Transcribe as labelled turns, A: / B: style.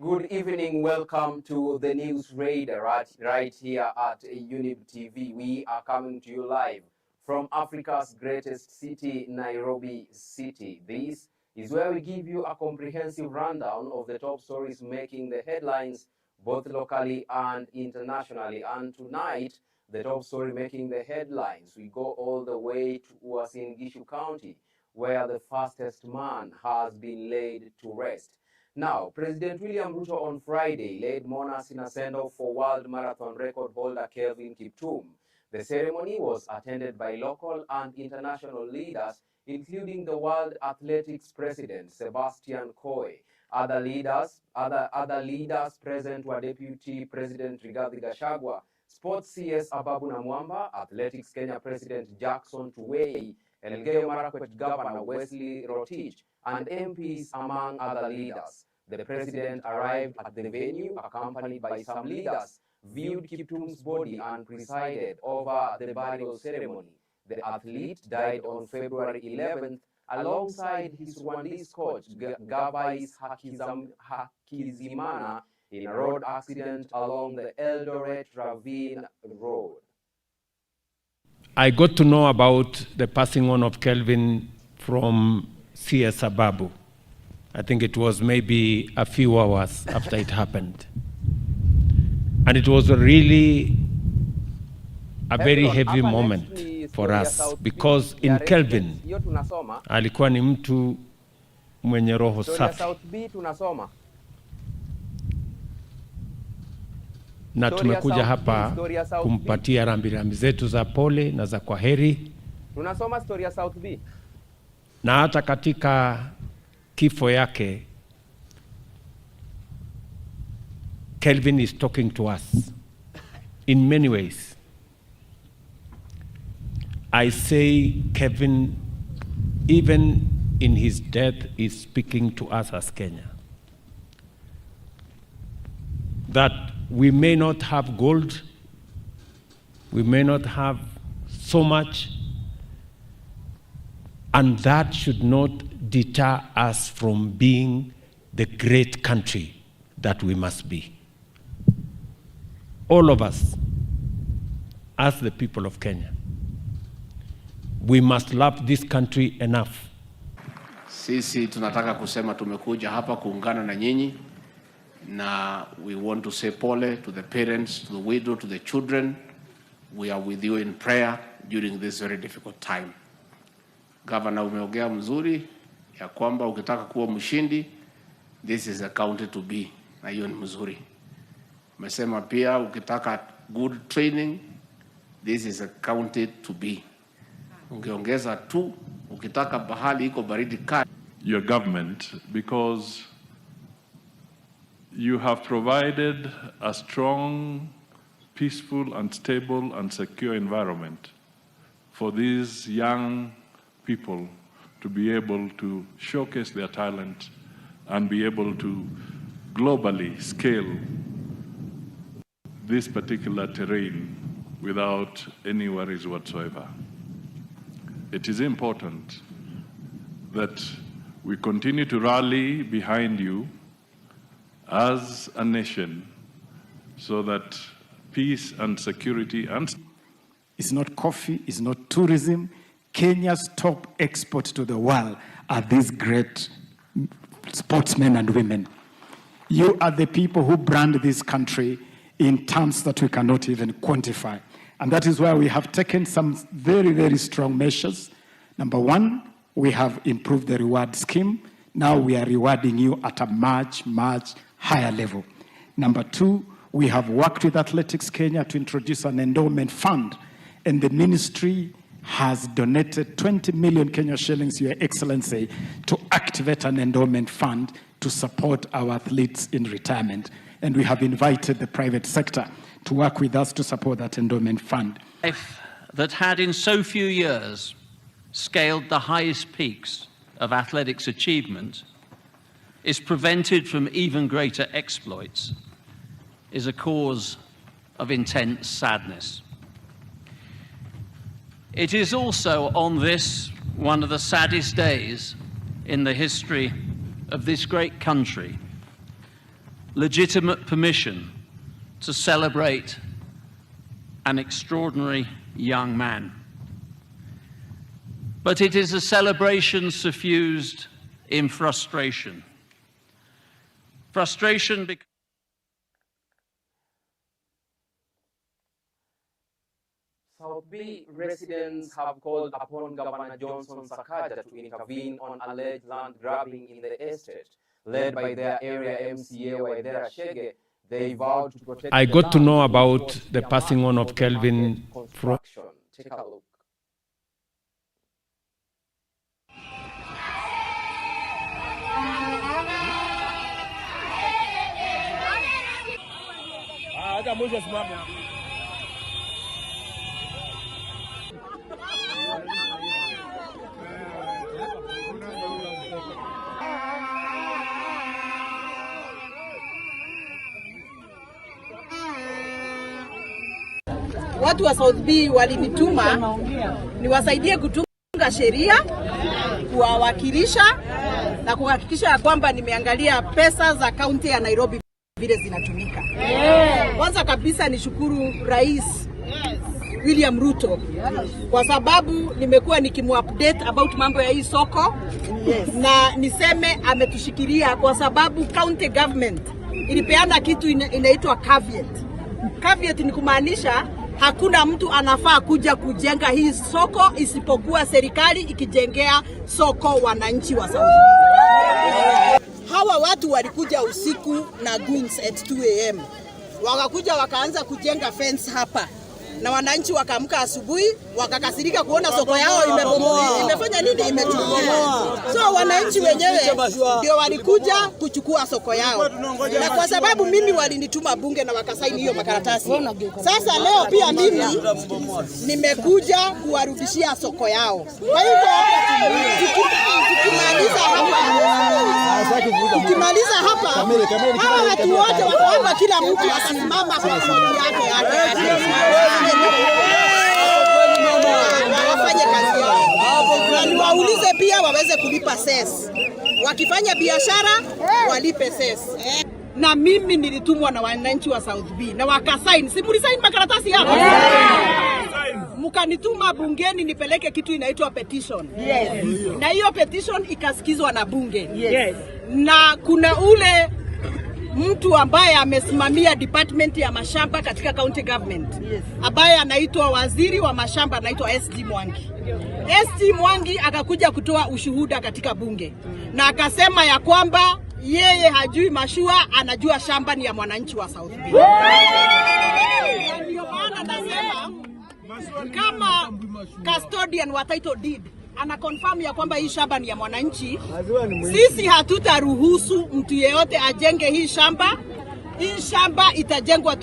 A: Good evening, welcome to the News Radar right here at Younib TV. We are coming to you live from Africa's greatest city, Nairobi City. This is where we give you a comprehensive rundown of the top stories making the headlines both locally and internationally. And tonight, the top story making the headlines, we go all the way to Uasin Gishu County, where the fastest man has been laid to rest. Now, President William Ruto on Friday led mourners in a send-off for world marathon record holder Kelvin Kiptum. The ceremony was attended by local and international leaders, including the World Athletics President Sebastian Coe. Other leaders present were Deputy President Rigathi Gachagua, Sports CS Ababu Namwamba, Athletics Kenya President Jackson Tuwei, Elgeyo Marakwet Governor Wesley Rotich, and MPs among other leaders. The president arrived at the venue accompanied by some leaders, viewed Kiptum's body and presided over the burial ceremony. The athlete died on February 11th alongside his Rwandese coach Gabais Hakizimana in a road accident along the Eldoret Ravine Road.
B: I got to know about the passing on of Kelvin from CS Ababu. I think it was maybe a few hours after it happened. And it was really a very heavy moment for us because in Kelvin, alikuwa ni mtu mwenye roho safi. Na tumekuja hapa kumpatia rambirambi zetu za pole na za kwaheri.
A: Tunasoma story ya South B.
B: Na hata katika kifo yake, Kelvin is talking to us in many ways. I say Kevin, even in his death, is speaking to us as Kenya. That we may not have gold, we may not have so much, and that should not deter us from being the great country that we must be. All of us, as the people of Kenya, we must love this country enough.
C: Sisi tunataka kusema tumekuja hapa kuungana na nyinyi, na we want to say pole to the parents, to the widow, to the children. We are with you in prayer during this very difficult time. Governor, umeongea mzuri ya kwamba ukitaka kuwa mshindi, this is a county to be, na hiyo ni mzuri. Umesema pia ukitaka good training, this is a county to be. Ungeongeza tu ukitaka bahali iko baridi kali.
D: Your government, because you have provided a strong, peaceful and stable and secure environment for these young people to be able to showcase their talent and be able to globally scale this particular terrain without any worries whatsoever. It is important that we continue to rally behind you as a nation so that peace and security and...
E: It's not coffee, it's not tourism. Kenya's top export to the world are these great sportsmen and women. You are the people who brand this country in terms that we cannot even quantify. And that is why we have taken some very, very strong measures. Number one, we have improved the reward scheme. Now we are rewarding you at a much, much higher level. Number two, we have worked with Athletics Kenya to introduce an endowment fund, and the ministry has donated 20 million Kenya shillings, Your Excellency, to activate an endowment fund to support our athletes in retirement. And we have invited the private sector to work with us to support that endowment fund.
F: Life that had in so few years scaled the highest peaks of athletics achievement is prevented from even greater exploits is a cause of intense sadness. It is also on this, one of the saddest days in the history of this great country, legitimate permission to celebrate an extraordinary young man. But it is a celebration suffused in frustration. Frustration because
A: South B residents have called upon Governor Johnson Sakaja to intervene on alleged land grabbing in the estate. Led by their area MCA Waidera Shege, they vowed to protect
B: I got to know about the passing on of Kelvin from...
A: Take a look.
G: Watu wa South B walinituma niwasaidie kutunga sheria, kuwawakilisha na kuhakikisha ya kwamba nimeangalia pesa za kaunti ya Nairobi vile zinatumika. Kwanza kabisa nishukuru Rais William Ruto kwa sababu nimekuwa nikimuupdate about mambo ya hii soko. Na niseme ametushikilia kwa sababu county government ilipeana kitu inaitwa caveat. Caveat ni kumaanisha hakuna mtu anafaa kuja kujenga hii soko isipokuwa serikali ikijengea soko wananchi wa South B. Hawa watu walikuja usiku na guns at 2 AM. Wakakuja wakaanza kujenga fence hapa. Na wananchi wakaamka asubuhi wakakasirika kuona soko yao imebomoa. Imefanya nini? Imetubomoa. So wananchi wenyewe ndio walikuja kuchukua soko yao. Na kwa sababu mimi walinituma bunge na wakasaini hiyo makaratasi. Sasa leo pia mimi nimekuja kuwarudishia soko yao. Kwa hivyo tukimaliza hapa hawa watu wote wakaomba kila mtu asimama kwa soko yake wafanye kazi yao. Na waulize pia waweze kulipa cess. Wakifanya biashara walipe cess. Na mimi nilitumwa na wananchi wa South B na wakasaini. Si mlisaini makaratasi hapo? Mkanituma bungeni nipeleke kitu inaitwa petition. Na hiyo petition ikasikizwa na bunge. Na kuna ule mtu ambaye amesimamia department ya mashamba katika county government, ambaye anaitwa waziri wa mashamba, anaitwa ST Mwangi. ST Mwangi akakuja kutoa ushuhuda katika bunge na akasema ya kwamba yeye hajui mashua, anajua shamba ni ya mwananchi wa South B. Ndio maana nasema kama custodian wa title deed ana confirm ya kwamba hii shamba ni ya mwananchi, sisi hatutaruhusu mtu yeyote ajenge hii shamba. Hii shamba itajengwa tu